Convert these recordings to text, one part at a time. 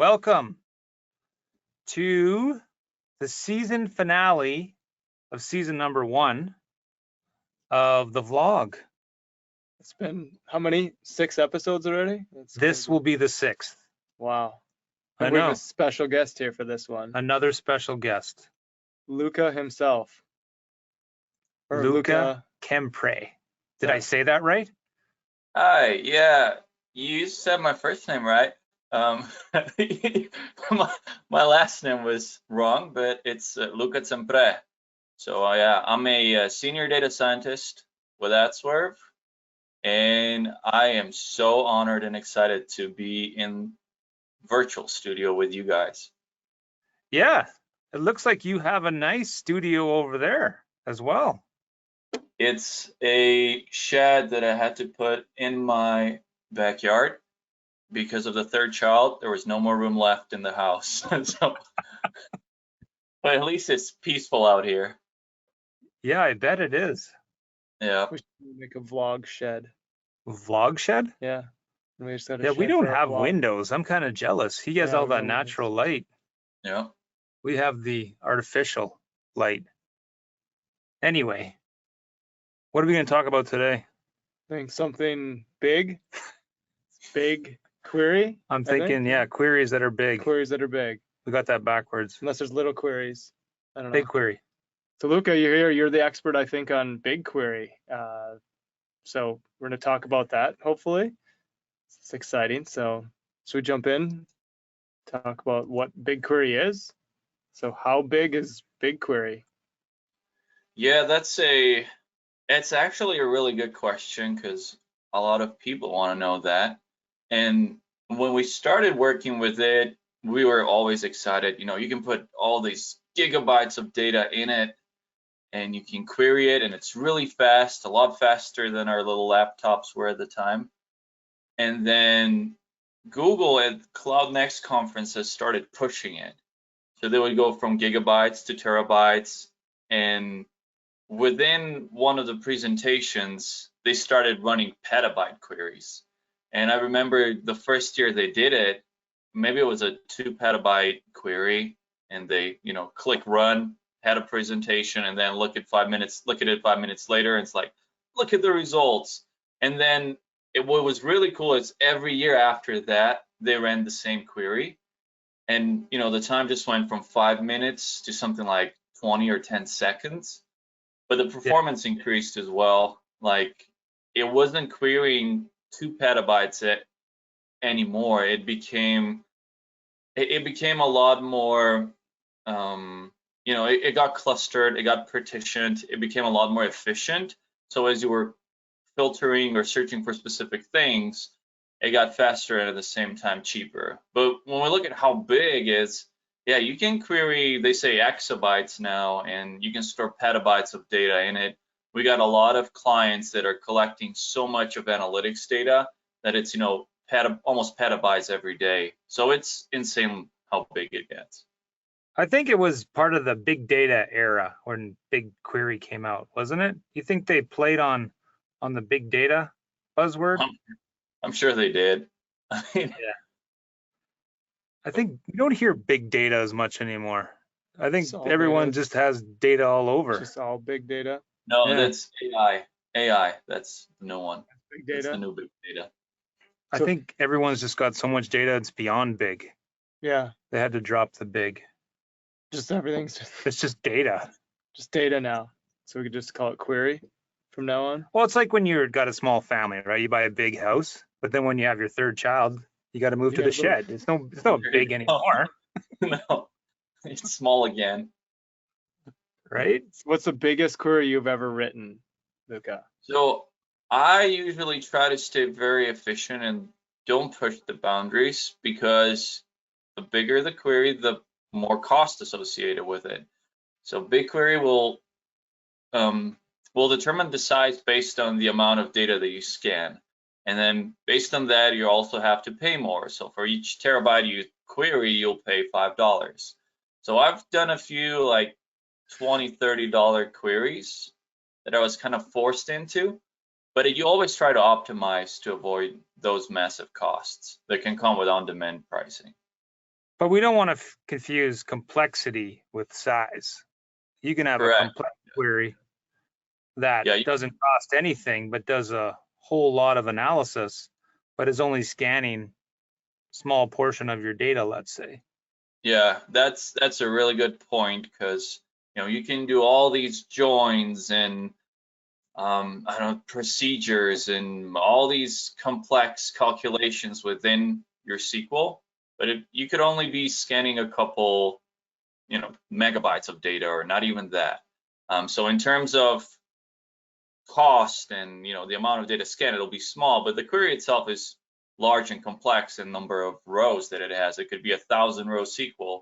Welcome to the season finale of season number 1 of the vlog. It's been how many? 6 episodes already? This will be the 6th. Wow. I We have know. a special guest here for this one. Another special guest. Luka himself. Or Luka Cempre. Did I say that right? Hi, yeah, you said my first name right. My last name was wrong, but it's Luka Cempre. So yeah, I'm a senior data scientist with Adswerve, and I am so honored and excited to be in virtual studio with you guys. Yeah, it looks like you have a nice studio over there as well. It's a shed that I had to put in my backyard. Because of the third child, there was no more room left in the house. So, but at least it's peaceful out here. Yeah, I bet it is. Yeah. We should make a vlog shed. Vlog shed? Yeah. We just got a Yeah, we shed don't for our have vlog. windows. I'm kind of jealous. He has Yeah, all we that don't natural windows. light. Yeah. We have the artificial light. Anyway, what are we going to talk about today? I think something big. Big query. I'm thinking, yeah, queries that are big. Queries that are big. We got that backwards. Unless there's little queries. I don't know. Big query. So Luka, you're here. You're the expert, I think, on BigQuery. So we're going to talk about that, hopefully. It's exciting. So should we jump in? Talk about what BigQuery is. So how big is BigQuery? Yeah, it's actually a really good question because a lot of people want to know that. And when we started working with it, we were always excited. You know, you can put all these gigabytes of data in it and you can query it, and it's really fast, a lot faster than our little laptops were at the time. And then Google at Cloud Next conferences started pushing it. So they would go from gigabytes to terabytes, and within one of the presentations, they started running petabyte queries. And I remember the first year they did it, maybe it was a 2 petabyte query, and they, click run, had a presentation, and then look at it 5 minutes later, and it's like, look at the results. And then what was really cool is every year after that, they ran the same query. And, the time just went from 5 minutes to something like 20 or 10 seconds. But the performance increased as well. Like, it wasn't querying 2 petabytes anymore. It became a lot more, it got clustered, it got partitioned, it became a lot more efficient. So as you were filtering or searching for specific things, it got faster and at the same time cheaper. But when we look at how big is, yeah, you can query, they say exabytes now, and you can store petabytes of data in it. We got a lot of clients that are collecting so much of analytics data that it's, almost petabytes every day. So it's insane how big it gets. I think it was part of the big data era when BigQuery came out, wasn't it? You think they played on the big data buzzword? I'm sure they did. Yeah. I think you don't hear big data as much anymore. I think everyone just has data all over. Just all big data. No, yeah. That's AI. AI, that's the new one. That's big data. That's the new big data. I think everyone's just got so much data, it's beyond big. Yeah. They had to drop the big. Just everything's it's just data. Just data now. So we could just call it query from now on. Well, it's like when you've got a small family, right? You buy a big house, but then when you have your third child, you got to move to the shed. It's not big anymore. No, it's small again. Right? What's the biggest query you've ever written, Luka? So I usually try to stay very efficient and don't push the boundaries, because the bigger the query, the more cost associated with it. So BigQuery will determine the size based on the amount of data that you scan. And then based on that, you also have to pay more. So for each terabyte you query, you'll pay $5. So I've done a few like $20, $30 queries that I was kind of forced into, but you always try to optimize to avoid those massive costs that can come with on-demand pricing. But we don't want to confuse complexity with size. You can have a Correct. complex query that Yeah, doesn't cost anything, but does a whole lot of analysis, but is only scanning small portion of your data, let's say. yeah, that's a really good point, because you can do all these joins and I don't know, procedures and all these complex calculations within your SQL, but you could only be scanning a couple, megabytes of data, or not even that. So in terms of cost and the amount of data scanned, it'll be small, but the query itself is large and complex in number of rows that it has. It could be 1,000 row SQL,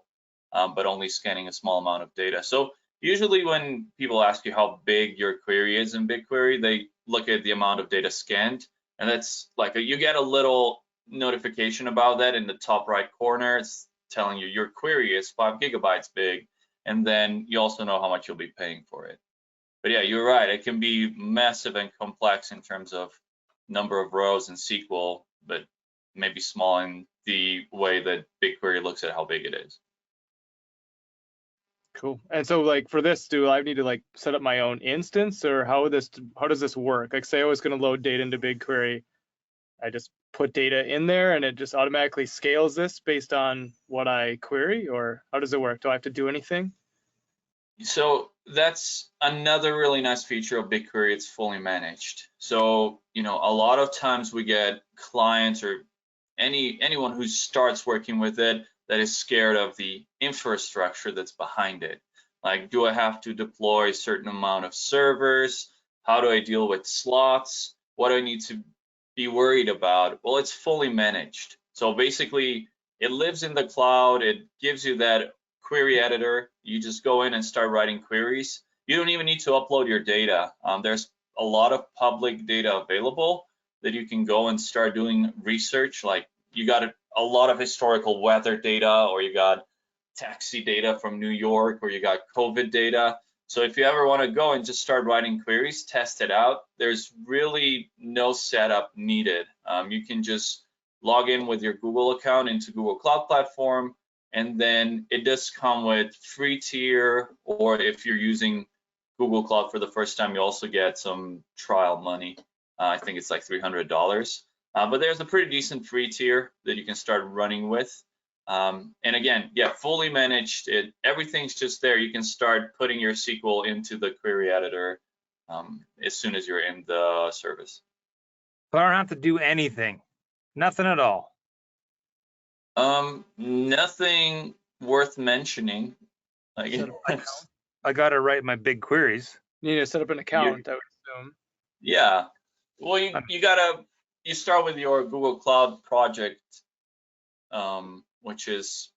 but only scanning a small amount of data. So usually when people ask you how big your query is in BigQuery, they look at the amount of data scanned, and that's like you get a little notification about that in the top right corner. It's telling you your query is 5 gigabytes big, and then you also know how much you'll be paying for it. But yeah, you're right. It can be massive and complex in terms of number of rows in SQL, but maybe small in the way that BigQuery looks at how big it is. Cool. And so like for this, do I need to like set up my own instance, or how does this work? Like say I was going to load data into BigQuery, I just put data in there and it just automatically scales this based on what I query, or how does it work? Do I have to do anything? So that's another really nice feature of BigQuery. It's fully managed. So, a lot of times we get clients or anyone who starts working with it that is scared of the infrastructure that's behind it. Like, do I have to deploy a certain amount of servers? How do I deal with slots? What do I need to be worried about? Well, it's fully managed. So basically, it lives in the cloud. It gives you that query editor. You just go in and start writing queries. You don't even need to upload your data. There's a lot of public data available that you can go and start doing research. Like you got a lot of historical weather data, or you got taxi data from New York, or you got COVID data. So if you ever want to go and just start writing queries, test it out, there's really no setup needed. You can just log in with your Google account into Google Cloud Platform, and then it does come with free tier, or if you're using Google Cloud for the first time, you also get some trial money. I think it's like $300. But there's a pretty decent free tier that you can start running with. And again, yeah, fully managed. Everything's just there. You can start putting your SQL into the query editor as soon as you're in the service. So I don't have to do anything, nothing at all. Nothing worth mentioning. Like, I got to write my big queries. You need to set up an account, I would assume. Yeah. Well, you start with your Google Cloud project, which is,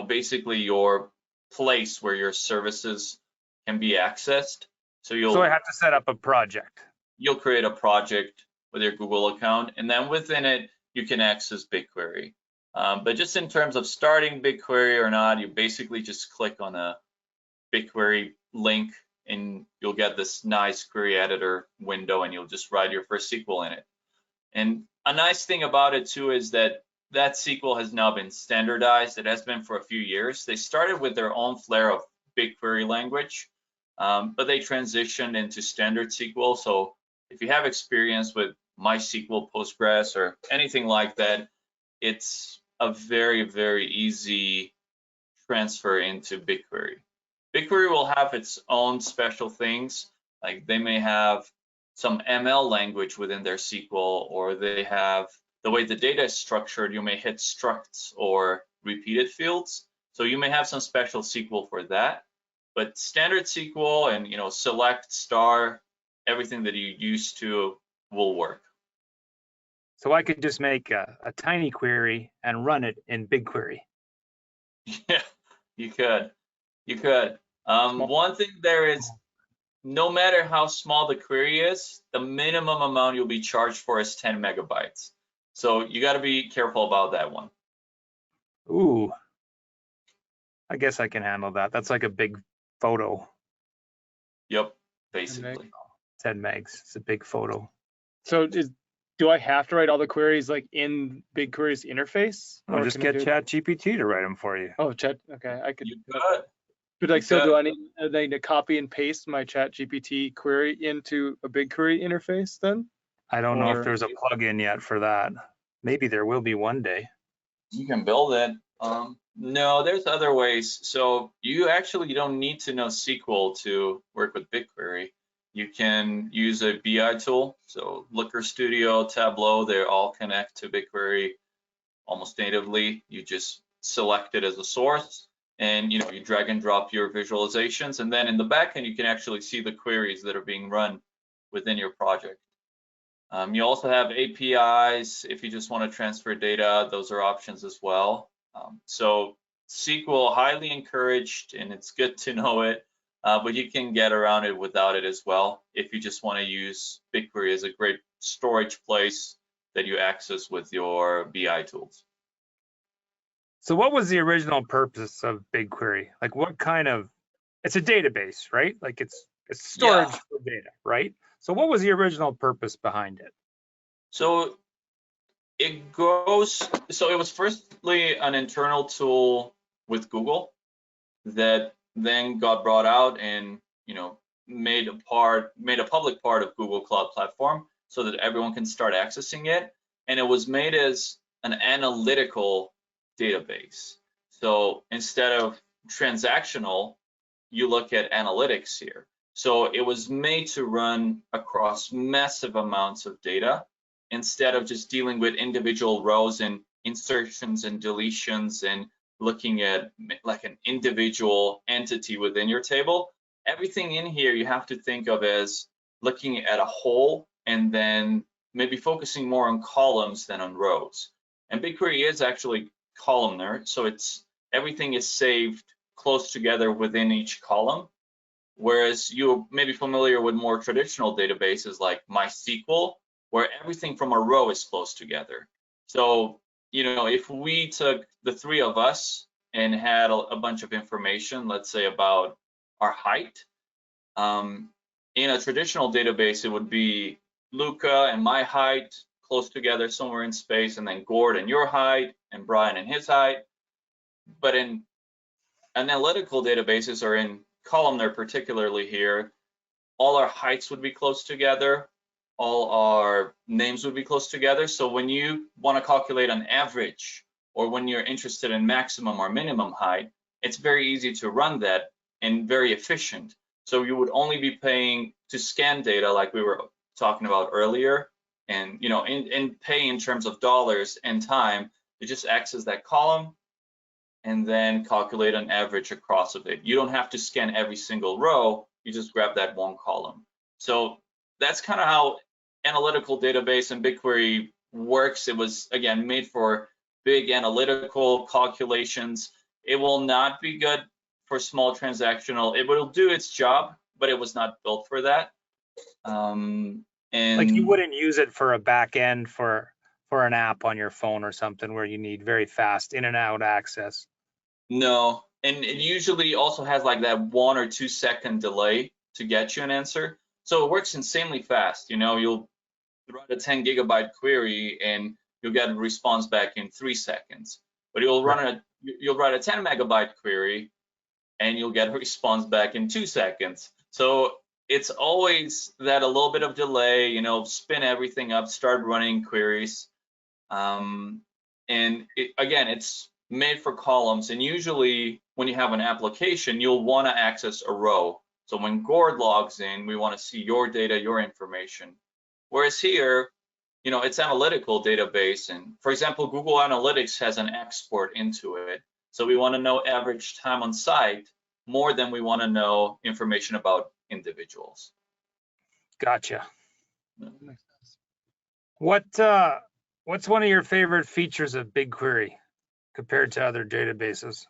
basically your place where your services can be accessed. So I have to set up a project. You'll create a project with your Google account, and then within it, you can access BigQuery. But just in terms of starting BigQuery or not, you basically just click on a BigQuery link and you'll get this nice query editor window, and you'll just write your first SQL in it. And a nice thing about it too is that SQL has now been standardized. It has been for a few years. They started with their own flair of BigQuery language, but they transitioned into standard SQL. So if you have experience with MySQL, Postgres, or anything like that, it's a very, very easy transfer into BigQuery. BigQuery will have its own special things, like they may have some ML language within their SQL, or they have the way the data is structured. You may hit structs or repeated fields. So you may have some special SQL for that, but standard SQL and select, star, everything that you used to will work. So I could just make a tiny query and run it in BigQuery. Yeah, you could. One thing there is, no matter how small the query is, the minimum amount you'll be charged for is 10 megabytes. So you got to be careful about that one. Ooh, I guess I can handle that. That's like a big photo. Yep, basically. 10 megs. It's a big photo. So do do I have to write all the queries like in BigQuery's interface? Or just can I get do it- ChatGPT to write them for you. Oh, chat. Okay, I could. You could. But like, You so could. do I need to copy and paste my ChatGPT query into a BigQuery interface then? I don't know if Or- there's a plugin yet for that. Maybe there will be one day. You can build it. No, there's other ways. So you actually don't need to know SQL to work with BigQuery. You can use a BI tool. So Looker Studio, Tableau, they all connect to BigQuery almost natively. You just select it as a source, and you drag and drop your visualizations, and then in the backend you can actually see the queries that are being run within your project. You also have APIs if you just want to transfer data. Those are options as well. So SQL highly encouraged, and it's good to know it, but you can get around it without it as well if you just want to use BigQuery as a great storage place that you access with your BI tools. So what was the original purpose of BigQuery? Like what kind of, it's a database, right? Like it's storage for data, right? So what was the original purpose behind it? So it was firstly an internal tool with Google that then got brought out and made a public part of Google Cloud Platform so that everyone can start accessing it. And it was made as an analytical database. So instead of transactional, you look at analytics here. So it was made to run across massive amounts of data instead of just dealing with individual rows and insertions and deletions and looking at like an individual entity within your table. Everything in here you have to think of as looking at a whole and then maybe focusing more on columns than on rows. And BigQuery is actually columnar, so everything is saved close together within each column. Whereas you may be familiar with more traditional databases like MySQL, where everything from a row is close together. So, if we took the three of us and had a bunch of information, let's say about our height, in a traditional database, it would be Luka and my height close together somewhere in space, and then Gord and your height, and Brian and his height. But in analytical databases, or in columnar particularly here, all our heights would be close together, all our names would be close together. So when you want to calculate an average, or when you're interested in maximum or minimum height, it's very easy to run that and very efficient. So you would only be paying to scan data like we were talking about earlier, and and pay in terms of dollars and time to just access that column and then calculate an average across of it. You don't have to scan every single row, you just grab that one column. So that's kind of how analytical database and BigQuery works. It was, again, made for big analytical calculations. It will not be good for small transactional. It will do its job, but it was not built for that. And like you wouldn't use it for a back end for an app on your phone or something where you need very fast in and out access. No, and it usually also has like that 1 or 2 second delay to get you an answer. So it works insanely fast. You'll write a 10 gigabyte query and you'll get a response back in 3 seconds. But you'll write a 10 megabyte query and you'll get a response back in 2 seconds. So it's always that a little bit of delay, spin everything up, start running queries. And again, it's made for columns, and usually when you have an application, you'll want to access a row. So when Gord logs in, we want to see your data, your information. Whereas here, it's analytical database, and for example, Google Analytics has an export into it. So we want to know average time on site more than we want to know information about individuals. Gotcha. What's one of your favorite features of BigQuery compared to other databases?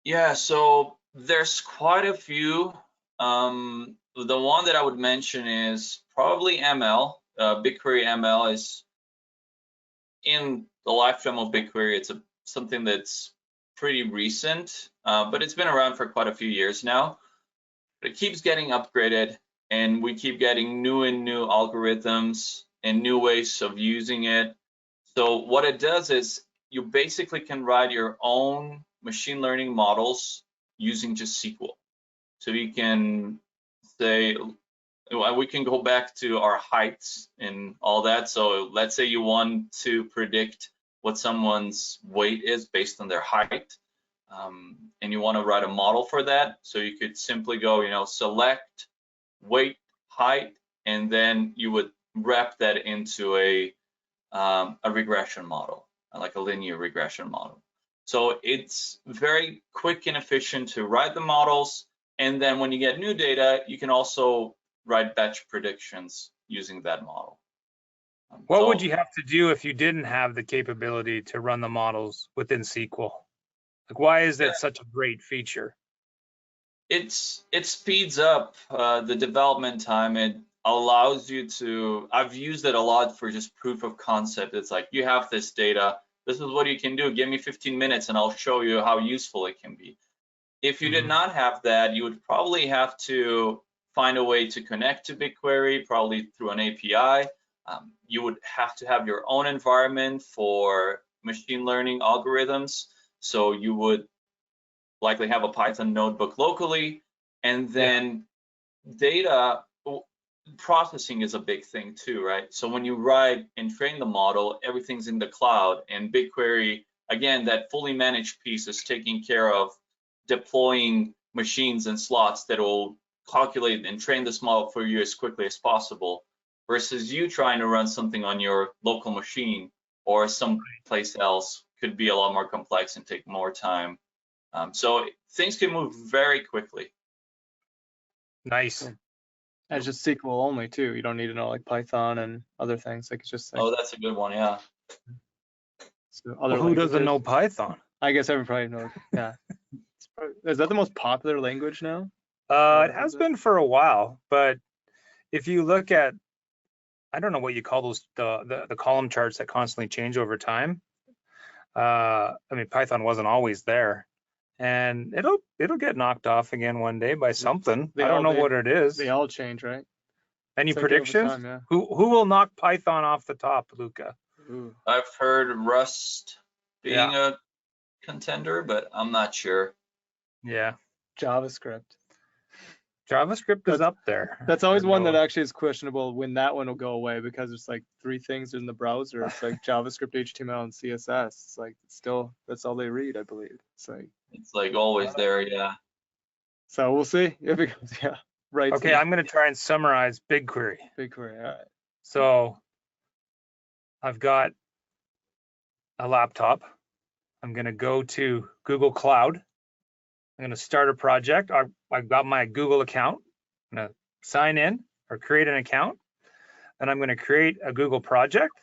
Yeah, so there's quite a few. The one that I would mention is probably ML. BigQuery ML is in the lifetime of BigQuery. It's something that's pretty recent, but it's been around for quite a few years now. But it keeps getting upgraded, and we keep getting new and new algorithms and new ways of using it. So what it does is you basically can write your own machine learning models using just SQL. So you can say, we can go back to our heights and all that. So let's say you want to predict what someone's weight is based on their height, and you want to write a model for that. So you could simply go, select weight, height, and then you would wrap that into a regression model, like a linear regression model. So it's very quick and efficient to write the models. And then when you get new data, you can also write batch predictions using that model. What would you have to do if you didn't have the capability to run the models within SQL? Like, why is that such a great feature? It speeds up the development time. It allows you to, I've used it a lot for just proof of concept. It's like, you have this data, this is what you can do, give me 15 minutes and I'll show you how useful it can be. If you did not have that, you would probably have to find a way to connect to BigQuery, probably through an API. You would have to have your own environment for machine learning algorithms. So you would likely have a Python notebook locally, and then data processing is a big thing too, right? So when you write and train the model, everything's in the cloud, and BigQuery, again, that fully managed piece is taking care of deploying machines and slots that will calculate and train this model for you as quickly as possible, versus you trying to run something on your local machine or someplace else could be a lot more complex and take more time. So things can move very quickly. Nice. And it's just SQL only too. You don't need to know like Python and other things. Like it's just like, Oh, that's a good one, yeah. so other Who doesn't languages. know Python? I guess everybody knows. Yeah. Is that the most popular language now? It has been for a while, but if you look at, I don't know what you call those, the column charts that constantly change over time. I mean, Python wasn't always there, and it'll get knocked off again one day by something. I don't know what it is. They all change, right? Any It's like over predictions? time, yeah. Who will knock Python off the top, Luka? Ooh. I've heard Rust being a contender, but I'm not sure. Yeah. JavaScript. JavaScript is up there. That's always one that actually is questionable when that one will go away, because it's like 3 things in the browser. It's like JavaScript, HTML, and CSS. It's like still, that's all they read, I believe. It's like always there, yeah. So we'll see if it goes, right. Okay, I'm going to try and summarize BigQuery. BigQuery, all right. So I've got a laptop. I'm going to go to Google Cloud. I'm going to start a project. I've got my Google account. I'm going to sign in or create an account. Then I'm going to create a Google project.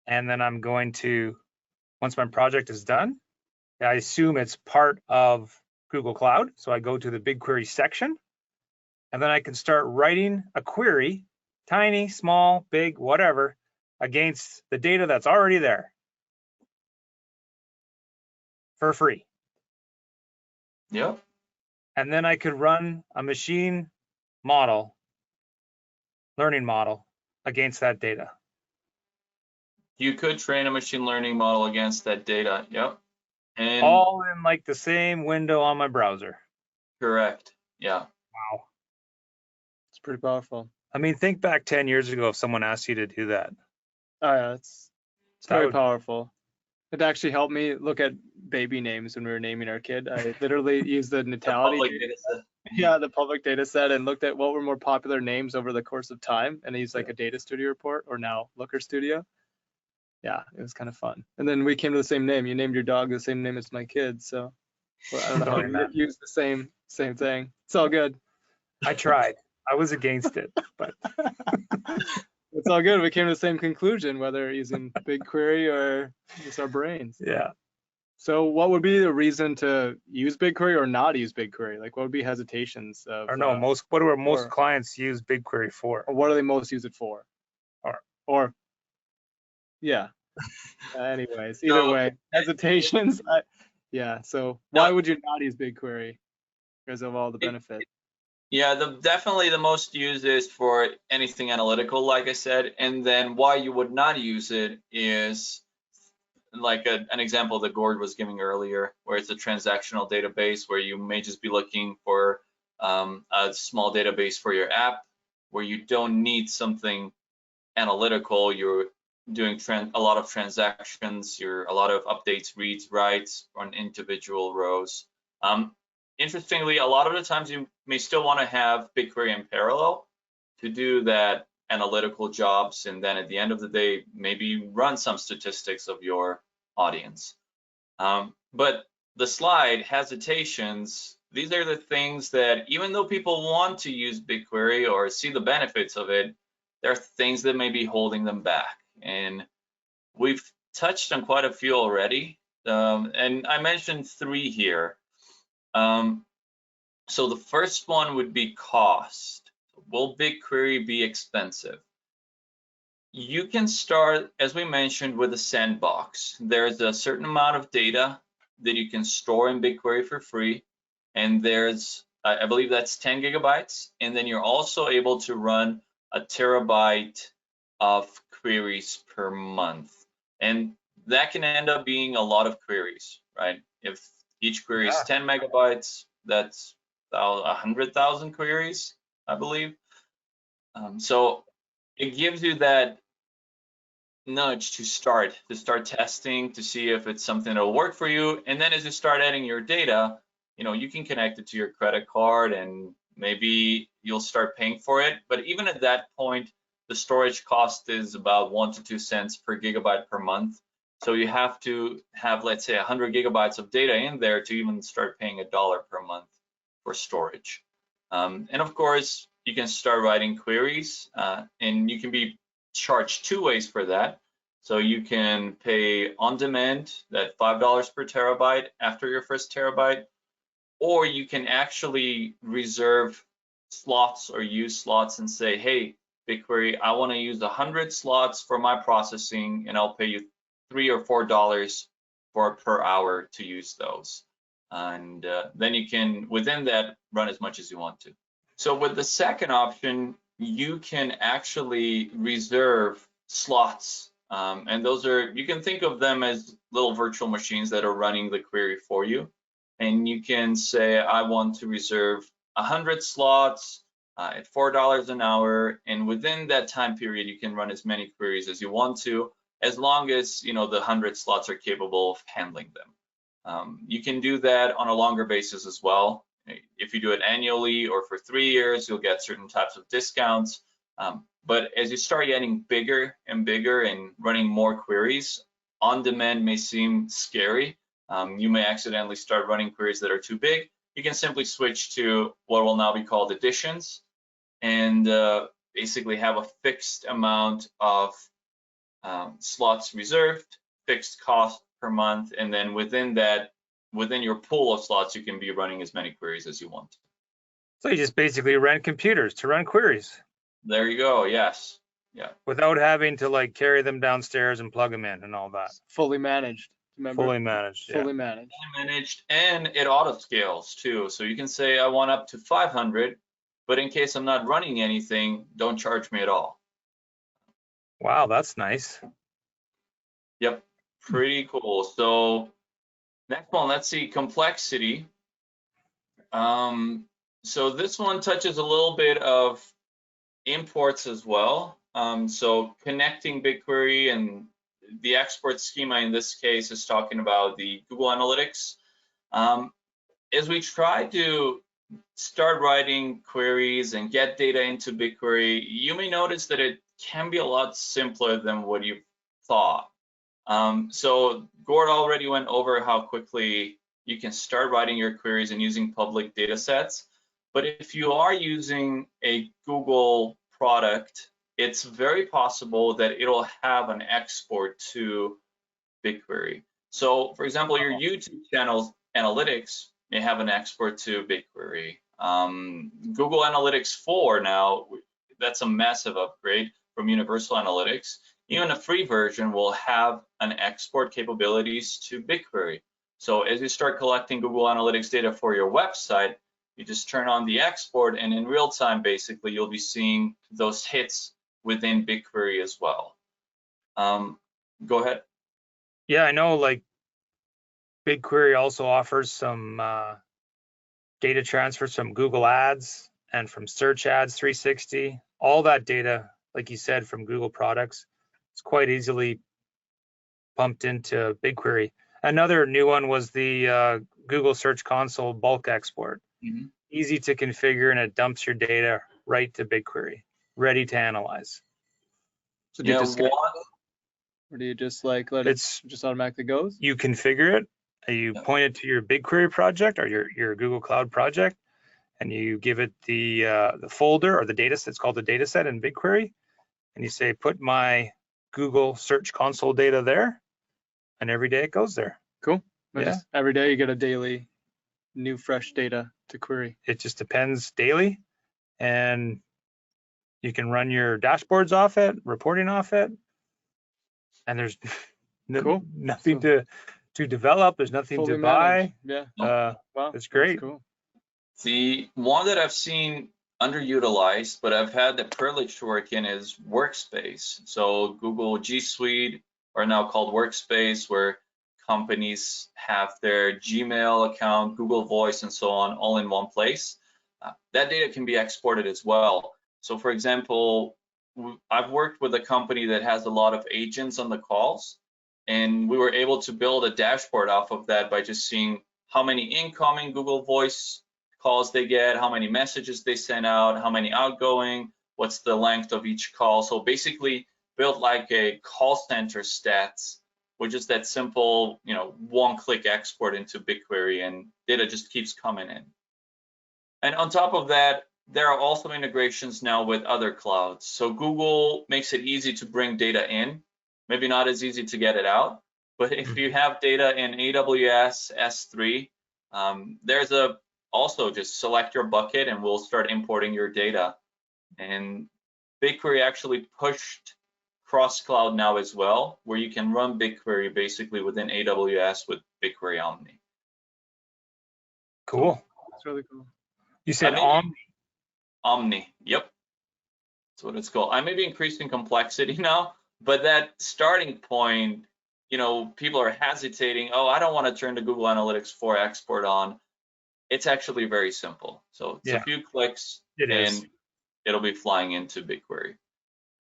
And then I'm going to, once my project is done, I assume it's part of Google Cloud. So I go to the BigQuery section, and then I can start writing a query, tiny, small, big, whatever, against the data that's already there for free. Yep. And then I could run a machine model, learning model against that data. You could train a machine learning model against that data. Yep. And all in like the same window on my browser. Correct. Yeah. Wow. It's pretty powerful. I mean, think back 10 years ago if someone asked you to do that. Oh yeah, it's very powerful. It actually helped me look at baby names when we were naming our kid. I literally used the natality data set. Yeah, the public data set, and looked at what were more popular names over the course of time, and I used like a Data Studio report, or now Looker Studio. Yeah, it was kind of fun. And then we came to the same name. You named your dog the same name as my kid, so well, I don't know how you use the same thing. It's all good. I tried. I was against it, but it's all good. We came to the same conclusion, whether using BigQuery or just our brains. Yeah. So what would be the reason to use BigQuery or not use BigQuery? Like, what would be hesitations of? Or no, what do most clients use BigQuery for? Or what do they most use it for? Or yeah. Anyways, either way, hesitations. Yeah. So why would you not use BigQuery because of all the benefits? Yeah, definitely the most used is for anything analytical, like I said. And then why you would not use it is like an example that Gord was giving earlier, where it's a transactional database where you may just be looking for a small database for your app, where you don't need something analytical. You're doing a lot of transactions, a lot of updates, reads, writes on individual rows. Interestingly, a lot of the times you may still want to have BigQuery in parallel to do that analytical jobs, and then at the end of the day, maybe run some statistics of your audience. But the slide, hesitations, these are the things that even though people want to use BigQuery or see the benefits of it, there are things that may be holding them back. And we've touched on quite a few already. And I mentioned 3 here. So the first one would be cost. Will BigQuery be expensive? You can start, as we mentioned, with a sandbox. There's a certain amount of data that you can store in BigQuery for free. And there's, I believe that's 10 gigabytes. And then you're also able to run a terabyte of queries per month. And that can end up being a lot of queries, right? If each query is 10 megabytes, that's 100,000 queries, I believe. So it gives you that nudge to start testing, to see if it's something that'll work for you. And then as you start adding your data, you can connect it to your credit card and maybe you'll start paying for it. But even at that point, the storage cost is about 1 to 2 cents per gigabyte per month. So you have to have, let's say, 100 gigabytes of data in there to even start paying $1 per month for storage. And of course, you can start writing queries and you can be charged 2 ways for that. So you can pay on demand, that $5 per terabyte after your first terabyte, or you can actually reserve slots or use slots and say, hey, BigQuery, I want to use 100 slots for my processing and I'll pay you $3 or $4 per hour to use those. And then you can, within that, run as much as you want to. So with the second option, you can actually reserve slots. And those are, you can think of them as little virtual machines that are running the query for you. And you can say, I want to reserve 100 slots at $4 an hour. And within that time period, you can run as many queries as you want to, as long as the 100 slots are capable of handling them. You can do that on a longer basis as well. If you do it annually or for 3 years, you'll get certain types of discounts. But as you start getting bigger and bigger and running more queries, on demand may seem scary. You may accidentally start running queries that are too big. You can simply switch to what will now be called editions and basically have a fixed amount of slots reserved, fixed cost per month, and then within that, within your pool of slots, you can be running as many queries as you want. So you just basically rent computers to run queries. There you go. Yes. Yeah. Without having to carry them downstairs and plug them in and all that. Fully managed. Remember? Fully managed. Fully managed. Fully managed, and it auto scales too. So you can say I want up to 500, but in case I'm not running anything, don't charge me at all. Wow, that's nice. Yep. Pretty cool. So next one, let's see, complexity. So this one touches a little bit of imports as well. So connecting BigQuery, and the export schema in this case is talking about the Google Analytics. As we try to start writing queries and get data into BigQuery, you may notice that it can be a lot simpler than what you thought. So Gord already went over how quickly you can start writing your queries and using public data sets. But if you are using a Google product, it's very possible that it'll have an export to BigQuery. So for example, your YouTube channel's analytics may have an export to BigQuery. Google Analytics 4 now, that's a massive upgrade from Universal Analytics. Even a free version will have an export capabilities to BigQuery. So as you start collecting Google Analytics data for your website, You just turn on the export, and in real time, basically, you'll be seeing those hits within BigQuery as well. Go ahead. Yeah, I know, like BigQuery also offers some data transfers from Google Ads and from Search Ads 360. All that data, like you said, from Google products, it's quite easily pumped into BigQuery. Another new one was the Google Search Console bulk export. Easy to configure, and it dumps your data right to BigQuery, ready to analyze. So do you Yeah, just or do you just like let it just automatically goes? You configure it, you point it to your BigQuery project or your Google Cloud project, and you give it the folder or the data set. It's called the data set in BigQuery, and you say put my Google Search Console data there, and every day it goes there. Cool. Yeah. Just every day you get a daily new fresh data to query. It just depends daily, and you can run your dashboards off it, reporting off it, and there's Cool. nothing to develop. There's nothing to buy. Managed. Yeah. Wow. It's great. That's cool. The one that I've seen underutilized, but I've had the privilege to work in, is Workspace. So Google G Suite, or now called Workspace, where companies have their Gmail account, Google Voice, and so on, all in one place. That data can be exported as well. So for example, I've worked with a company that has a lot of agents on the calls, and we were able to build a dashboard off of that by just seeing how many incoming Google Voice calls they get, how many messages they send out, how many outgoing, what's the length of each call. So basically built like a call center stats, which is that simple, one-click export into BigQuery, and data just keeps coming in. And on top of that, there are also integrations now with other clouds. So Google makes it easy to bring data in, maybe not as easy to get it out, but if you have data in AWS S3, there's also just select your bucket and we'll start importing your data. And BigQuery actually pushed cross-cloud now as well, where you can run BigQuery basically within AWS with BigQuery Omni. Cool. That's really cool. You said Omni, yep. That's what it's called. I may be increasing complexity now, but that starting point, people are hesitating. Oh, I don't want to turn the Google Analytics 4 export on. It's actually very simple. So it's a few clicks and it'll be flying into BigQuery.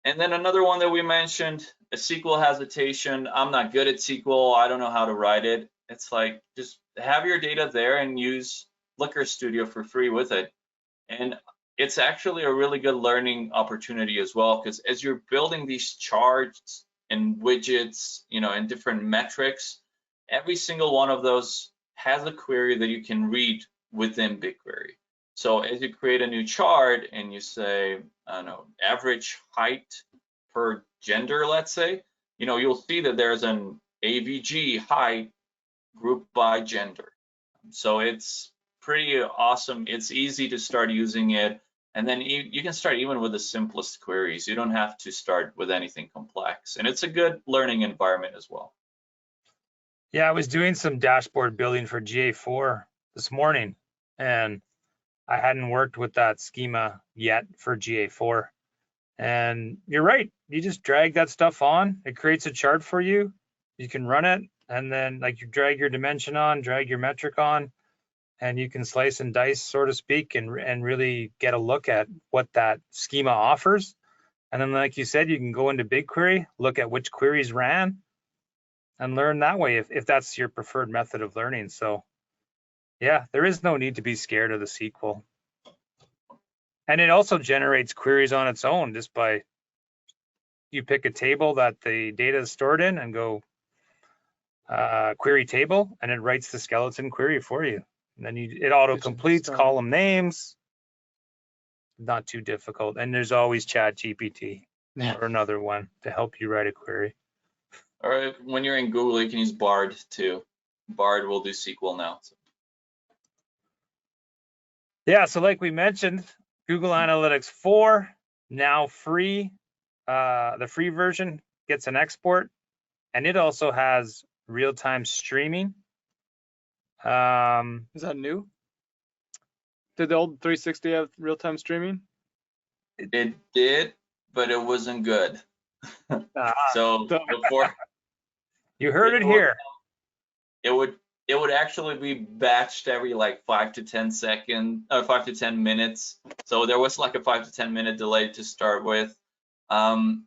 And then another one that we mentioned, a SQL hesitation. I'm not good at SQL. I don't know how to write it. It's like, just have your data there and use Looker Studio for free with it. And it's actually a really good learning opportunity as well, because as you're building these charts and widgets, and different metrics, every single one of those has a query that you can read within BigQuery. So as you create a new chart and you say, I don't know, average height per gender, let's say, you'll see that there's an AVG height grouped by gender. So it's pretty awesome. It's easy to start using it. And then you can start even with the simplest queries. You don't have to start with anything complex. And it's a good learning environment as well. Yeah, I was doing some dashboard building for GA4 this morning, and I hadn't worked with that schema yet for GA4. And you're right, you just drag that stuff on, it creates a chart for you, you can run it, and then you drag your dimension on, drag your metric on, and you can slice and dice, so to speak, and really get a look at what that schema offers. And then, like you said, you can go into BigQuery, look at which queries ran, and learn that way if that's your preferred method of learning. So yeah, there is no need to be scared of the SQL. And it also generates queries on its own just by, you pick a table that the data is stored in and go query table, and it writes the skeleton query for you. And then it auto completes column names. Not too difficult. And there's always ChatGPT or another one to help you write a query. Or when you're in Google, you can use Bard too. Bard will do SQL now. So. Yeah, so like we mentioned, Google Analytics 4 now free. The free version gets an export, and it also has real-time streaming. Is that new? Did the old 360 have real-time streaming? It did, but it wasn't good. So the- before You heard it would- here. it would actually be batched every like 5 to 10 seconds or 5 to 10 minutes. So there was like a 5 to 10 minute delay to start with.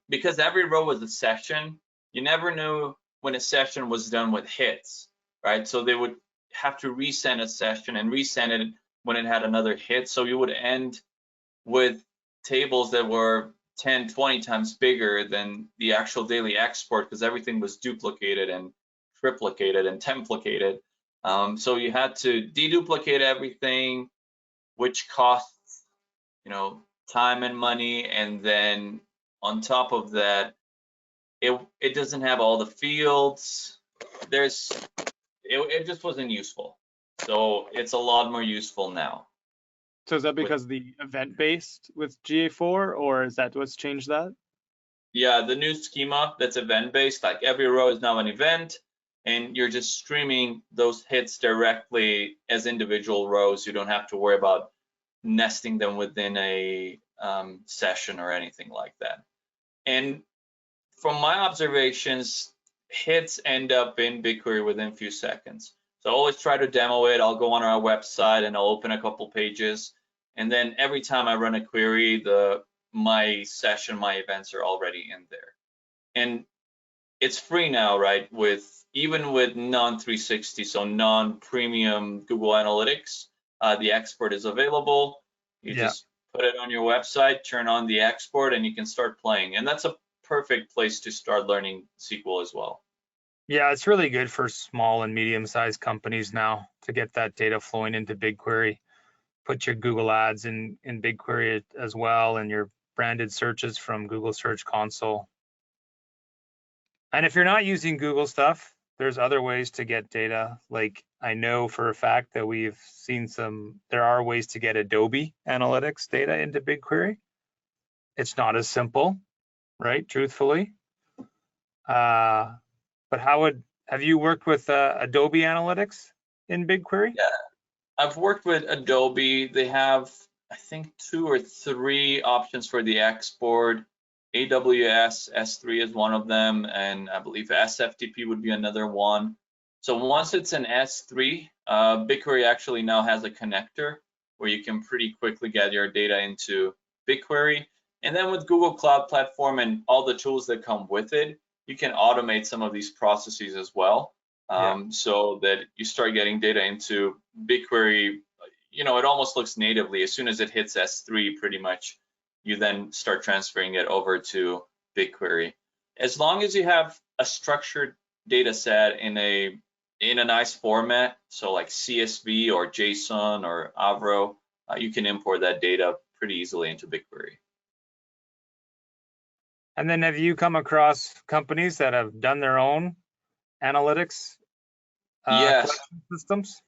Because every row was a session, you never knew when a session was done with hits, right? So they would have to resend a session and resend it when it had another hit. So you would end with tables that were 10, 20 times bigger than the actual daily export because everything was duplicated and triplicated and templicated. So you had to deduplicate everything, which costs, time and money. And then on top of that, it doesn't have all the fields. It just wasn't useful. So it's a lot more useful now. So is that because the event-based with GA4, or is that what's changed that? Yeah, the new schema that's event-based, like every row is now an event, and you're just streaming those hits directly as individual rows. You don't have to worry about nesting them within a session or anything like that. And from my observations, hits end up in BigQuery within a few seconds. So I always try to demo it. I'll go on our website and I'll open a couple pages. And then every time I run a query, my session, my events are already in there. And it's free now, right? Even with non-360, so non-premium Google Analytics, the export is available. You just put it on your website, turn on the export, and you can start playing. And that's a perfect place to start learning SQL as well. Yeah, it's really good for small and medium-sized companies now to get that data flowing into BigQuery. Put your Google ads in BigQuery as well, and your branded searches from Google Search Console. And if you're not using Google stuff, there's other ways to get data. Like I know for a fact that we've seen there are ways to get Adobe Analytics data into BigQuery. It's not as simple, right? Truthfully. But have you worked with Adobe Analytics in BigQuery? Yeah, I've worked with Adobe. They have, I think, 2 or 3 options for the export. AWS S3 is one of them, and I believe SFTP would be another one. So once it's an S3, BigQuery actually now has a connector where you can pretty quickly get your data into BigQuery. And then with Google Cloud Platform and all the tools that come with it, you can automate some of these processes as well, so that you start getting data into BigQuery. It almost looks natively. As soon as it hits S3, pretty much, you then start transferring it over to BigQuery. As long as you have a structured data set in a nice format, so like CSV or JSON or Avro, you can import that data pretty easily into BigQuery. And then have you come across companies that have done their own analytics Yes. systems?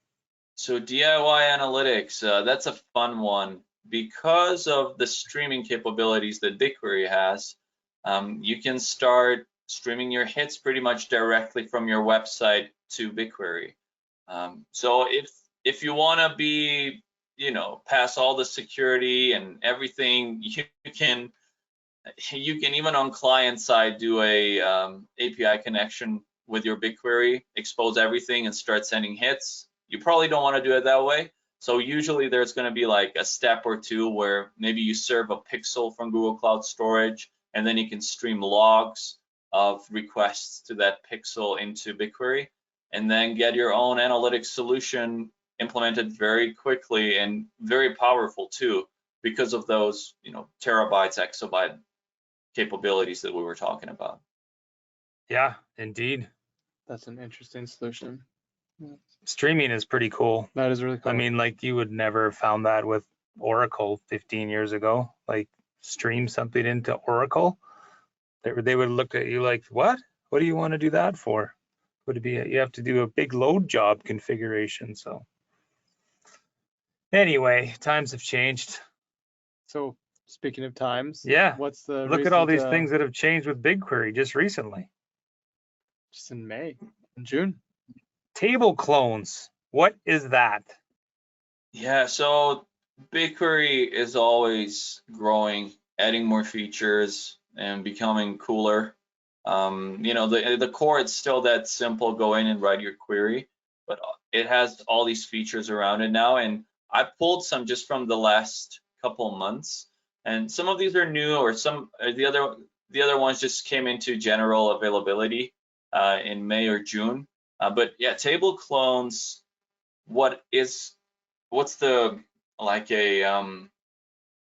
So DIY analytics, that's a fun one. Because of the streaming capabilities that BigQuery has, you can start streaming your hits pretty much directly from your website to BigQuery. So if you want to be, pass all the security and everything, you can even on client side do a API connection with your BigQuery, expose everything and start sending hits. You probably don't want to do it that way. So usually there's going to be like a step or two where maybe you serve a pixel from Google Cloud Storage, and then you can stream logs of requests to that pixel into BigQuery, and then get your own analytics solution implemented very quickly and very powerful too, because of those, terabytes, exabyte capabilities that we were talking about. Yeah, indeed. That's an interesting solution. Streaming is pretty cool. That is really cool. I mean, like you would never have found that with Oracle 15 years ago. Like stream something into Oracle. They would look at you like, what? What do you want to do that for? Would it be you have to do a big load job configuration? So anyway, times have changed. So speaking of times, yeah, what's the look at all these things that have changed with BigQuery just recently. Just in May, in June. Table clones. What is that? Yeah, so BigQuery is always growing, adding more features and becoming cooler. You know, the core, it's still that simple, go in and write your query, but it has all these features around it now. And I pulled some just from the last couple months, and some of these are new, or some the other ones just came into general availability in May or June. But yeah, table clones, what's the like an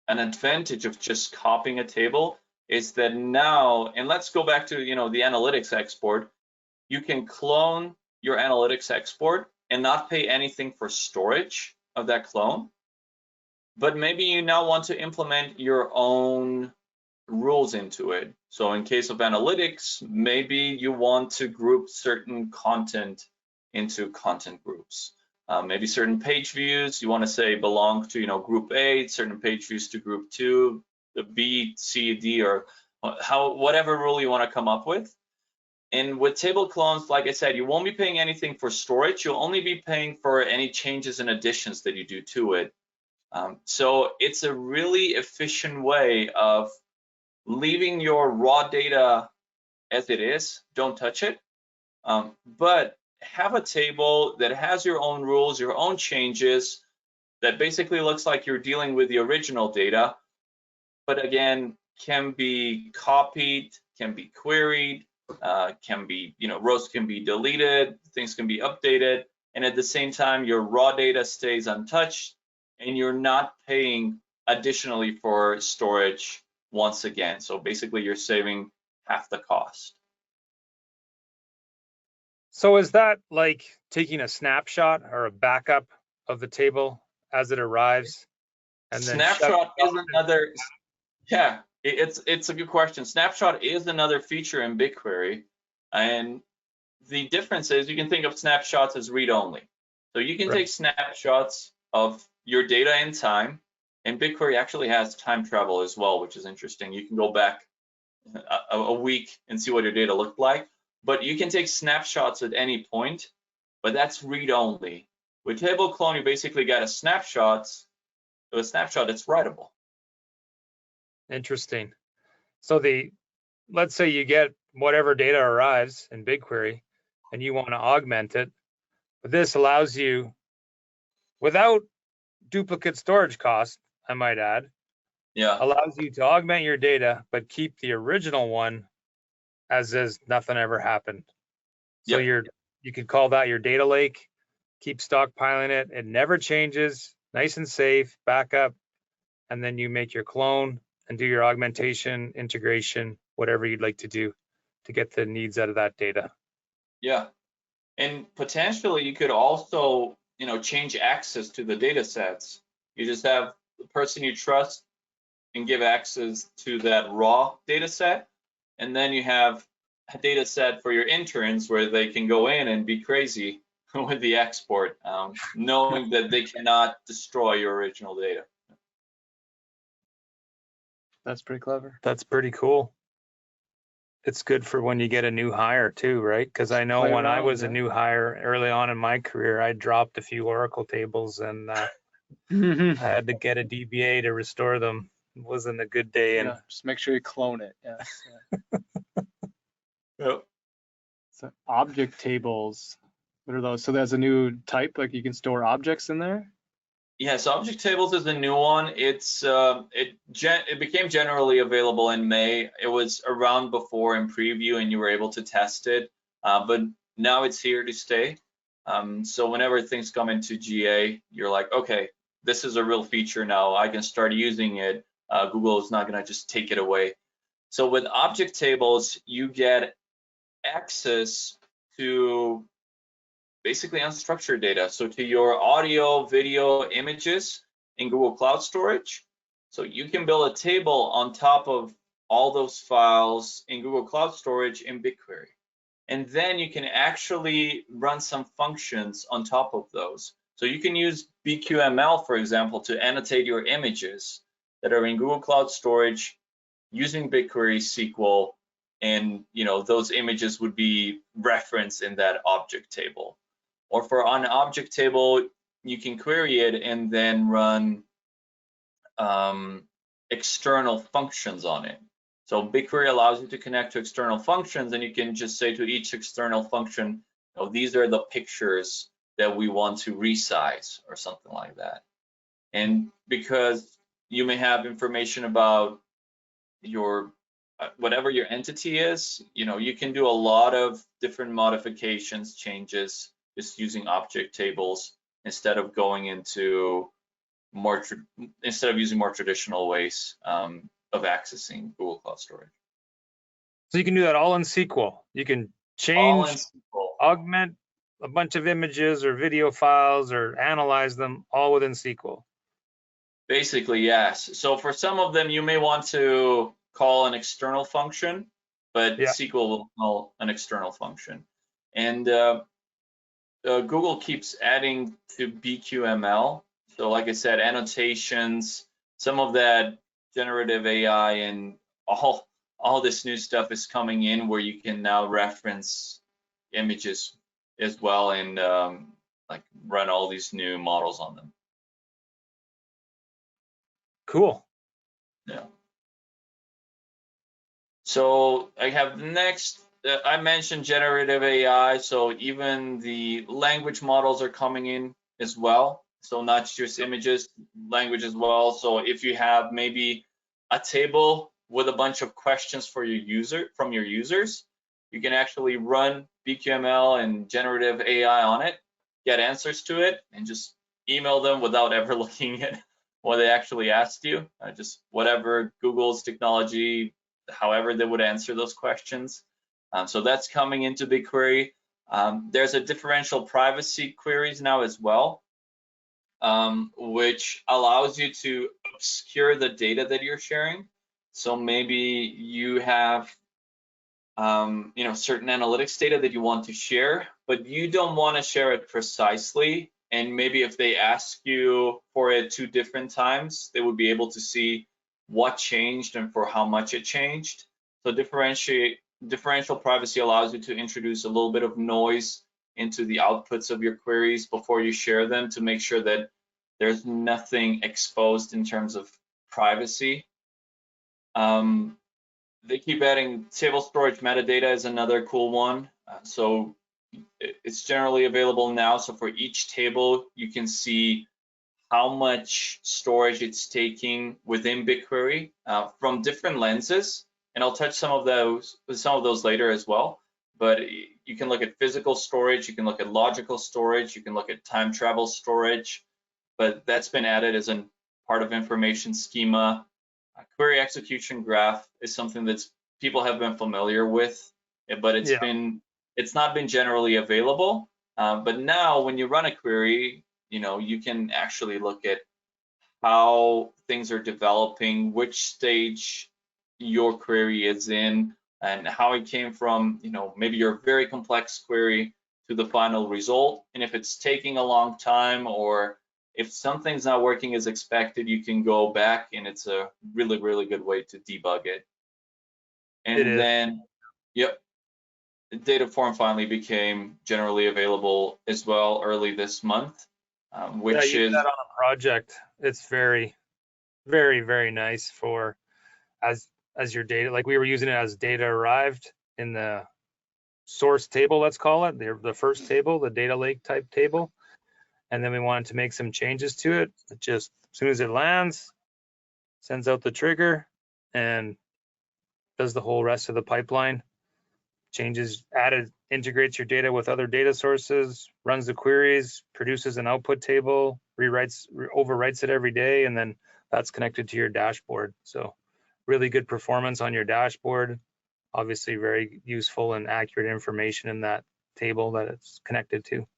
advantage of just copying a table is that now, and let's go back to, you know, the analytics export, you can clone your analytics export and not pay anything for storage of that clone. But maybe you now want to implement your own rules into it. So in case of analytics, maybe you want to group certain content into content groups. Maybe certain page views you want to say belong to, you know, group A, certain page views to group 2, the B, C, D, or whatever rule you want to come up with. And with table clones, like I said, you won't be paying anything for storage. You'll only be paying for any changes and additions that you do to it. So it's a really efficient way of leaving your raw data as it is, don't touch it, but have a table that has your own rules, your own changes, that basically looks like you're dealing with the original data, but again, can be copied, can be queried, can be, you know, rows can be deleted, things can be updated, and at the same time, your raw data stays untouched, and you're not paying additionally for storage once again. So basically, you're saving half the cost. So is that like taking a snapshot or a backup of the table as it arrives? And then Snapshot is another, yeah, it's a good question. Snapshot is another feature in BigQuery, and the difference is you can think of snapshots as read-only. So you can take snapshots of your data in time, and BigQuery actually has time travel as well, which is interesting. You can go back a week and see what your data looked like, but you can take snapshots at any point, but that's read-only. With table clone, you basically got a snapshot that's writable. Interesting. So let's say you get whatever data arrives in BigQuery and you want to augment it, but this allows you, without duplicate storage cost, I might add, allows you to augment your data, but keep the original one as is, nothing ever happened. So you could call that your data lake, keep stockpiling it, it never changes, nice and safe, backup, and then you make your clone and do your augmentation, integration, whatever you'd like to do to get the needs out of that data. Yeah, and potentially you could also, you know, change access to the data sets. You just have the person you trust and give access to that raw data set, and then you have a data set for your interns where they can go in and be crazy with the export, knowing that they cannot destroy your original data. That's pretty clever. That's pretty cool. It's good for when you get a new hire too, right? Because I know when I was a new hire early on in my career, I dropped a few Oracle tables and I had to get a DBA to restore them. It wasn't a good day. And just make sure you clone it. Yes. Yep. So object tables, what are those? So there's a new type, like you can store objects in there? Yes, object tables is a new one. It became generally available in May. It was around before in preview and you were able to test it, but now it's here to stay. So whenever things come into GA, you're like, okay, this is a real feature now. I can start using it. Google is not going to just take it away. So with object tables, you get access to basically unstructured data. So to your audio, video, images in Google Cloud Storage. So you can build a table on top of all those files in Google Cloud Storage in BigQuery. And then you can actually run some functions on top of those. So you can use BQML, for example, to annotate your images that are in Google Cloud Storage using BigQuery SQL, and those images would be referenced in that object table. Or for an object table, you can query it and then run external functions on it. So BigQuery allows you to connect to external functions, and you can just say to each external function, oh, these are the pictures that we want to resize or something like that. And because you may have information about your whatever your entity is, you can do a lot of different modifications, changes, just using object tables instead of going into using more traditional ways of accessing Google Cloud Storage. So you can do that all in SQL. You can All in change, SQL. augment a bunch of images or video files or analyze them all within SQL. Basically, yes. So for some of them, you may want to call an external function, but Yeah. SQL will call an external function. And Google keeps adding to BQML. So like I said, annotations, some of that generative AI and all this new stuff is coming in where you can now reference images as well and like run all these new models on them. Cool. Yeah. So I have next, I mentioned generative AI. So even the language models are coming in as well. So not just images, language as well. So if you have maybe a table with a bunch of questions for from your users, you can actually run BQML and generative AI on it, get answers to it, and just email them without ever looking at what they actually asked you. Just whatever Google's technology, however they would answer those questions. So that's coming into BigQuery. There's a differential privacy queries now as well, which allows you to obscure the data that you're sharing. So maybe you have certain analytics data that you want to share, but you don't want to share it precisely. And maybe if they ask you for it 2 different times, they would be able to see what changed and for how much it changed. So differential privacy allows you to introduce a little bit of noise into the outputs of your queries before you share them to make sure that there's nothing exposed in terms of privacy. They keep adding table storage metadata is another cool one. So it's generally available now. So for each table, you can see how much storage it's taking within BigQuery from different lenses. And I'll touch some of those later as well. But you can look at physical storage, you can look at logical storage, you can look at time travel storage. But that's been added as a part of information schema. Query execution graph is something that people have been familiar with, but it's not been generally available. But now when you run a query, you can actually look at how things are developing, which stage your query is in, and how it came from, maybe your very complex query to the final result. And if it's taking a long time or if something's not working as expected, you can go back, and it's a really, really good way to debug it. And then, yep, data form finally became generally available as well early this month, which is that on a project. It's very, very, very nice for as your data. Like we were using it as data arrived in the source table, let's call it the first table, the data lake type table. And then we wanted to make some changes to it. It just as soon as it lands, sends out the trigger and does the whole rest of the pipeline. Changes added, integrates your data with other data sources, runs the queries, produces an output table, overwrites it every day, and then that's connected to your dashboard. So really good performance on your dashboard. Obviously very useful and accurate information in that table that it's connected to.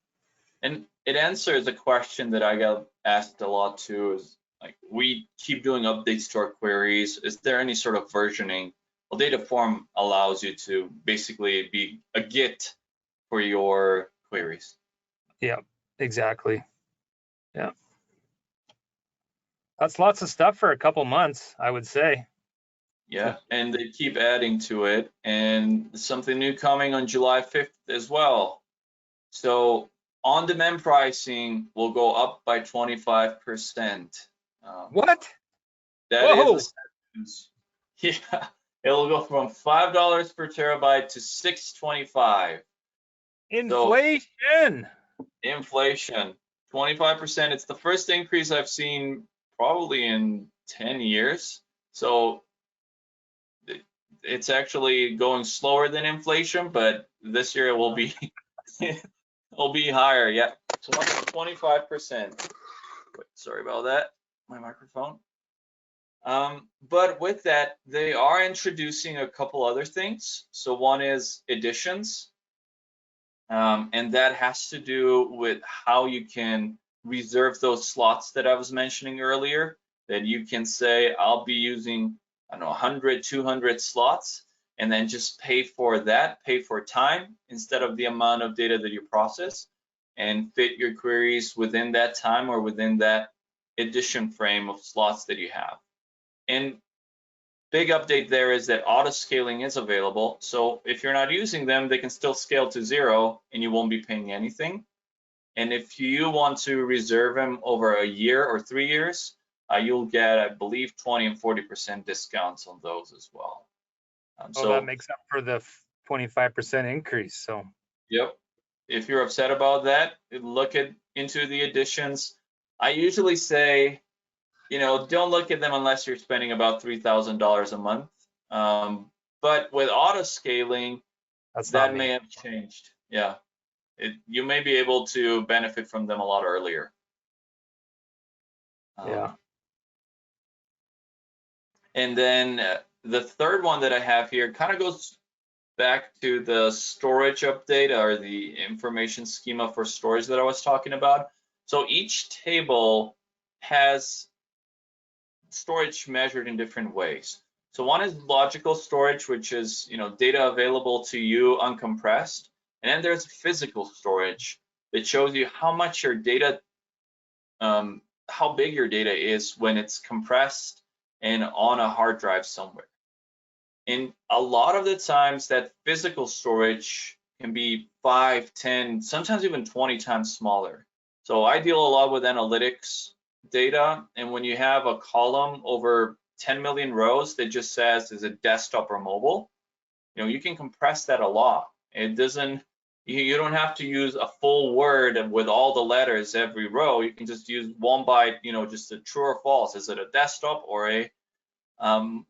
And it answers a question that I got asked a lot too, is like, we keep doing updates to our queries. Is there any sort of versioning? Well, data form allows you to basically be a Git for your queries. Yeah, exactly. Yeah. That's lots of stuff for a couple months, I would say. Yeah, and they keep adding to it, and something new coming on July 5th as well. So on-demand pricing will go up by 25%. What? That Whoa! is a sentence. Yeah, it'll go from $5 per terabyte to $6.25. Inflation. Inflation, 25%. It's the first increase I've seen probably in 10 years. So it's actually going slower than inflation, but this year it will be it'll be higher. Yeah, so 25%. Wait, sorry about that. My microphone. But with that, they are introducing a couple other things. So one is editions, and that has to do with how you can reserve those slots that I was mentioning earlier, that you can say, I'll be using, I don't know, 100, 200 slots, and then just pay for that, pay for time instead of the amount of data that you process, and fit your queries within that time or within that edition frame of slots that you have. And big update there is that auto scaling is available. So if you're not using them, they can still scale to 0 and you won't be paying anything. And if you want to reserve them over a year or 3 years, you'll get, I believe, 20 and 40% discounts on those as well. So that makes up for the 25% increase. So yep, if you're upset about that, look into the editions. I usually say, don't look at them unless you're spending about $3,000 a month. But with auto scaling, that may have changed. Yeah, you may be able to benefit from them a lot earlier. Yeah. And then the third one that I have here kind of goes back to the storage update or the information schema for storage that I was talking about. So each table has storage measured in different ways. So one is logical storage, which is data available to you uncompressed, and then there's physical storage that shows you how much your data, how big your data is when it's compressed and on a hard drive somewhere. And a lot of the times that physical storage can be 5, 10, sometimes even 20 times smaller. So I deal a lot with analytics data, and when you have a column over 10 million rows that just says is it desktop or mobile, you can compress that a lot. It doesn't, you don't have to use a full word with all the letters every row. You can just use one byte, just a true or false. Is it a desktop or a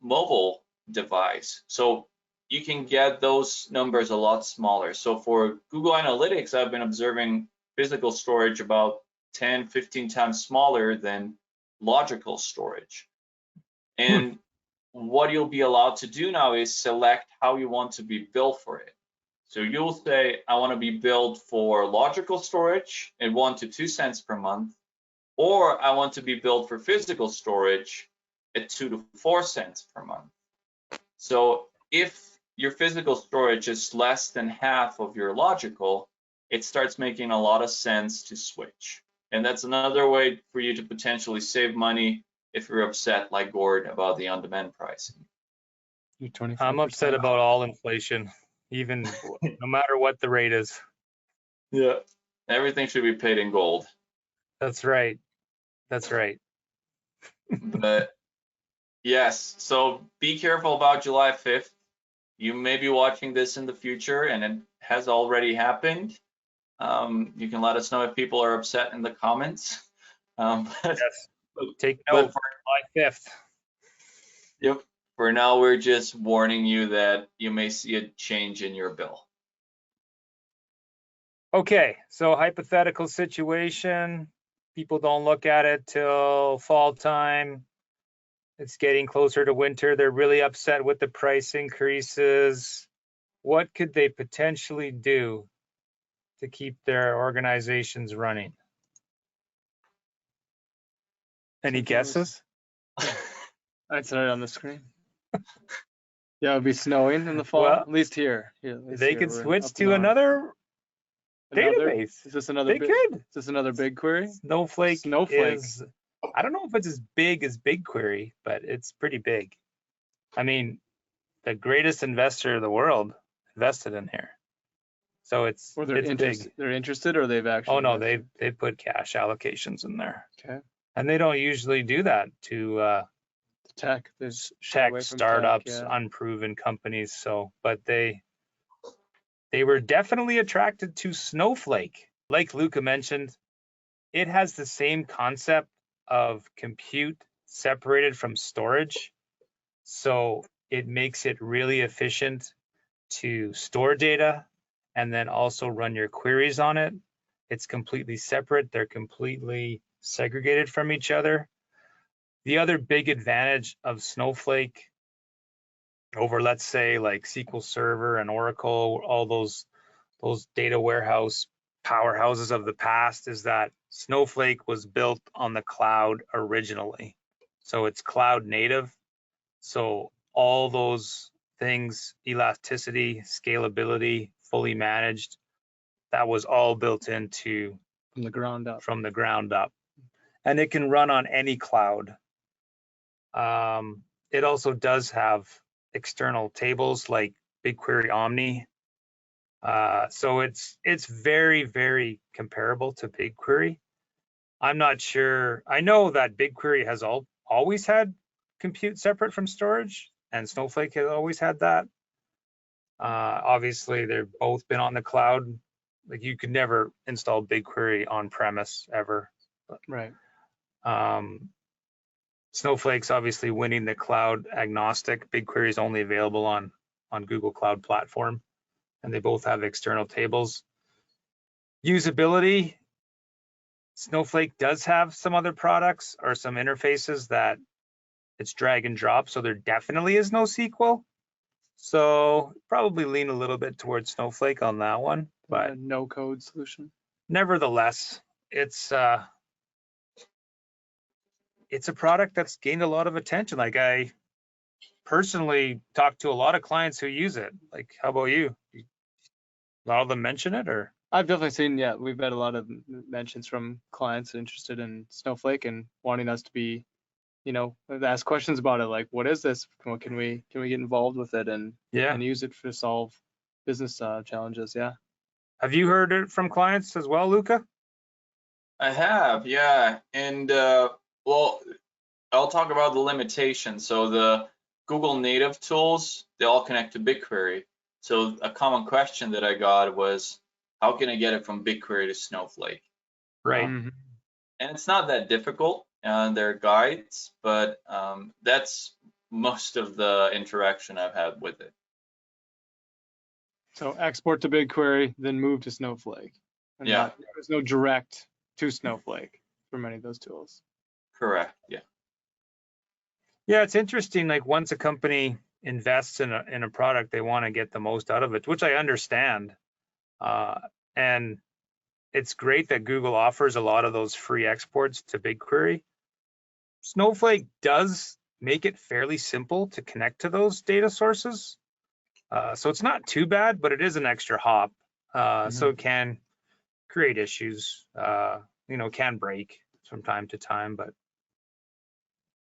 mobile device? So you can get those numbers a lot smaller. So for Google Analytics, I've been observing physical storage about 10, 15 times smaller than logical storage. And what you'll be allowed to do now is select how you want to be billed for it. So you'll say, I want to be billed for logical storage at 1 to 2 cents per month, or I want to be billed for physical storage at 2 to 4 cents per month. So if your physical storage is less than half of your logical, it starts making a lot of sense to switch. And that's another way for you to potentially save money if you're upset like Gord about the on-demand pricing. I'm upset about all inflation, even no matter what the rate is. Yeah, everything should be paid in gold. That's right. That's right. But yes, so be careful about July 5th. You may be watching this in the future and it has already happened. You can let us know if people are upset in the comments. Yes. Take note, July 5th. Yep. For now, we're just warning you that you may see a change in your bill. Okay, so hypothetical situation. People don't look at it till fall time. It's getting closer to winter. They're really upset with the price increases. What could they potentially do to keep their organizations running? Any guesses? It's right on the screen. Yeah, it would be snowing in the fall, Well, at least here. They could switch to another database. Is this another? They could. Is this another BigQuery? Snowflake is, I don't know if it's as big as BigQuery, but it's pretty big. I mean, the greatest investor in the world invested in here. So it's big. They're interested, or they've actually? Oh no, they put cash allocations in there. Okay. And they don't usually do that to tech. There's shy away tech from startups, yeah. unproven companies. So, but they were definitely attracted to Snowflake. Like Luka mentioned, it has the same concept of compute separated from storage. So it makes it really efficient to store data and then also run your queries on it. It's completely separate. They're completely segregated from each other. The other big advantage of Snowflake over, let's say, like SQL Server and Oracle, all those data warehouse powerhouses of the past, is that Snowflake was built on the cloud originally. So it's cloud native. So all those things, elasticity, scalability, fully managed, that was all built into From the ground up. And it can run on any cloud. It also does have external tables like BigQuery Omni. So it's very, very comparable to BigQuery. I'm not sure. I know that BigQuery has always had compute separate from storage, and Snowflake has always had that. Obviously, they've both been on the cloud. Like, you could never install BigQuery on premise ever. Right. Snowflake's obviously winning the cloud agnostic. BigQuery is only available on Google Cloud Platform, and they both have external tables. Usability, Snowflake does have some other products or some interfaces that it's drag and drop, so there definitely is no SQL. So probably lean a little bit towards Snowflake on that one, but no code solution. Nevertheless, it's a product that's gained a lot of attention. Like, I personally talked to a lot of clients who use it. Like, how about you? A lot of them mention it, or? I've definitely seen, yeah, we've had a lot of mentions from clients interested in Snowflake and wanting us to be, ask questions about it, like, what is this? What can we get involved with it and use it to solve business challenges? Yeah. Have you heard it from clients as well, Luka? I have, yeah. And well, I'll talk about the limitations. So the Google native tools, they all connect to BigQuery. So a common question that I got was, how can I get it from BigQuery to Snowflake? Right. And it's not that difficult. There are guides, but that's most of the interaction I've had with it. So export to BigQuery, then move to Snowflake. And yeah. There's no direct to Snowflake for many of those tools. Correct. Yeah. Yeah, it's interesting. Like, once a company invests in a product, they want to get the most out of it, which I understand. And it's great that Google offers a lot of those free exports to BigQuery. Snowflake does make it fairly simple to connect to those data sources. So it's not too bad, but it is an extra hop. So it can create issues, can break from time to time, but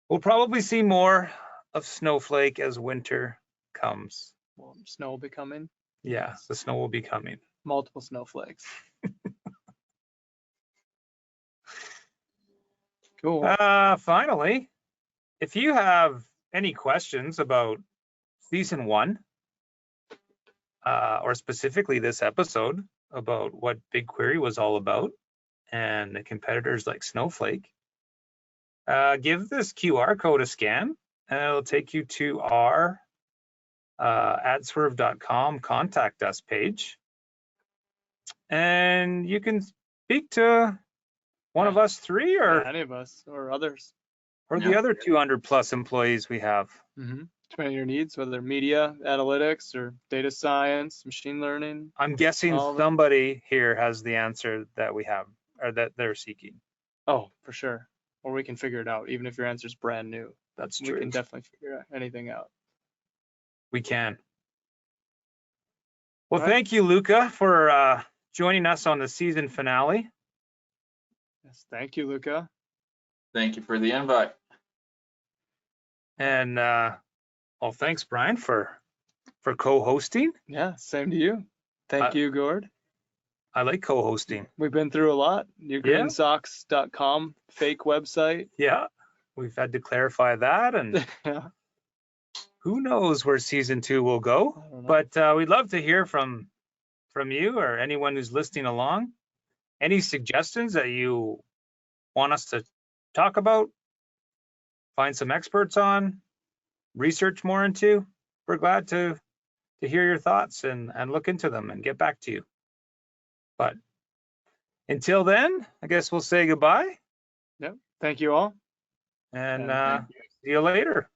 we'll probably see more of Snowflake as winter comes. Well, snow will be coming. Yeah, the snow will be coming. Multiple snowflakes. Cool. Finally, if you have any questions about season 1, or specifically this episode about what BigQuery was all about and the competitors like Snowflake, give this QR code a scan and it'll take you to our adswerve.com contact us page, and you can speak to one of us 3 or any of us or others, or the other 200 plus employees we have. Depending on your needs, whether media, analytics, or data science, machine learning. I'm guessing somebody here has the answer that we have, or that they're seeking. Oh, for sure. Or we can figure it out, even if your answer is brand new. That's true. We can definitely figure anything out. We can. Well, thank you, Luka, for joining us on the season finale. Yes, thank you, Luka. Thank you for the invite. And well, thanks, Brian, for co-hosting. Yeah, same to you. Thank you, Gord. I like co-hosting. We've been through a lot. Ugrainsocks.com, fake website. Yeah. we've had to clarify that, and Yeah. who knows where season 2 will I go. don't know. But we'd love to hear from you or anyone who's listening along. Any suggestions that you want us to talk about, find some experts on, research more into? We're glad to hear your thoughts and look into them and get back to you. But until then, I guess we'll say goodbye Yep. Thank you all. and And see you later.